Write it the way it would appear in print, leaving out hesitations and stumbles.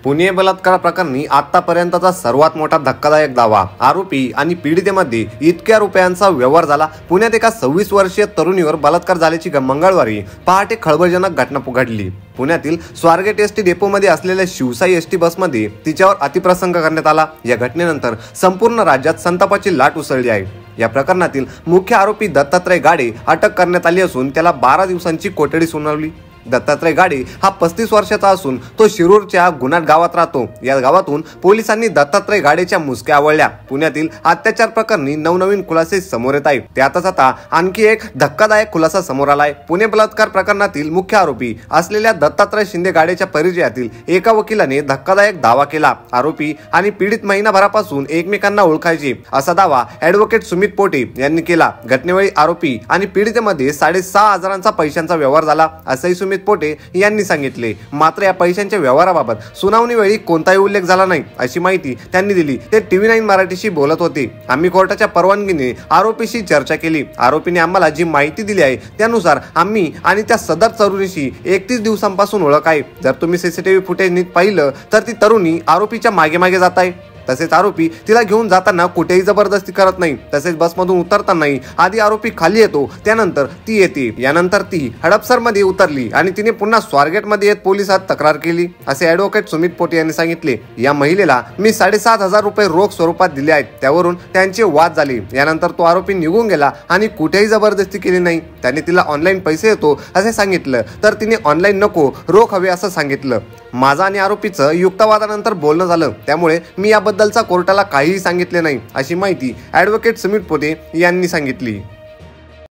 पुणे बलात्कार प्रकरणी आतापर्यंतचा सर्वात मोठा धक्कादायक दावा। आरोपी आणि पीडितेमध्ये इतक्या रुपयांचा व्यवहार झाला। पुण्यात एका 26 वर्षीय तरुणीवर बलात्कार झाल्याची मंगळवारी पहाटे खळबळजनक घटना घडली। पुण्यातील स्वारगेट एसटी डेपोमध्ये असलेल्या शिवसाई एसटी बसमध्ये तिच्यावर अतिप्रसंग करण्यात आला। या घटनेनंतर संपूर्ण राज्यात संतापाची लाट उसळली आहे। या प्रकरणातील मुख्य आरोपी दत्तात्रय गाडे अटक करण्यात आली असून त्याला 12 दिवसांची कोठडी सुनावली। दत्तात्रय गाडे हा 35 वर्षाचा असून तो शिरूरच्या गुन्हाट गावात राहतो। या गावातून पोलिसांनी दत्तात्रय गाडेच्या मुसक्या आवळल्या। पुण्यातील अत्याचार प्रकरणी नवनवीन खुलासे समोर येत आहेत। त्यातच आता आणखी एक धक्कादायक खुलासा समोर आलाय। पुणे बलात्कार प्रकरणातील मुख्य आरोपी असलेल्या दत्तात्रय शिंदे गाडेच्या परिचयातील एका वकिलाने धक्कादायक दावा केला। आरोपी आणि पीडित महिनाभरापासून एकमेकांना ओळखायचे असा दावा ॲडव्होकेट सुमित पोटे यांनी केला। घटनेवेळी आरोपी आणि पीडितेमध्ये 6,500 पैशांचा व्यवहार झाला असंही सुमित पोटे यांनी सांगितले। मात्र या पैशांच्या व्यवहाराबाबत सुनावणीवेळी कोणताही उल्लेख झाला नाही अशी माहिती त्यांनी दिली। ते TV9 मराठीशी बोलत होते। आम्ही कोर्टाच्या परवानगीने आरोपीशी चर्चा केली। आरोपीने आम्हाला जी माहिती दिली आहे त्यानुसार आम्ही आणि त्या सदर तरुणीशी 31 दिवसांपासून ओळख आहे। जर तुम्ही CCTV फुटेज नीट पाहिलं तर ती तरुणी आरोपीच्या मागे मागे जात आहे। तसेच आरोपी तिला घेऊन जाताना कुठेही जबरदस्ती करत नाही। तसेच बसमधून उतरतानाही आधी आरोपी खाली येतो, त्यानंतर ती येते। यानंतर ती हडपसरमध्ये उतरली आणि तिने पुन्हा स्वारगेटमध्ये येत पोलिसात तक्रार केली असे ॲडव्होकेट सुमित पोटे यांनी सांगितले। या महिलेला मी 7,500 रुपये रोख स्वरूपात दिले आहेत। त्यावरून त्यांचे वाद झाले। यानंतर तो आरोपी निघून गेला आणि कुठेही जबरदस्ती केली नाही। त्याने तिला ऑनलाईन पैसे येतो असे सांगितलं तर तिने ऑनलाईन नको, रोख हवे असं सांगितलं। माझा आणि आरोपीचं युक्तवादानंतर बोलणं झालं, त्यामुळे मी याबद्दलचा कोर्टाला काहीही सांगितले नाही अशी माहिती ॲडव्होकेट सुमित पोटे यांनी सांगितली।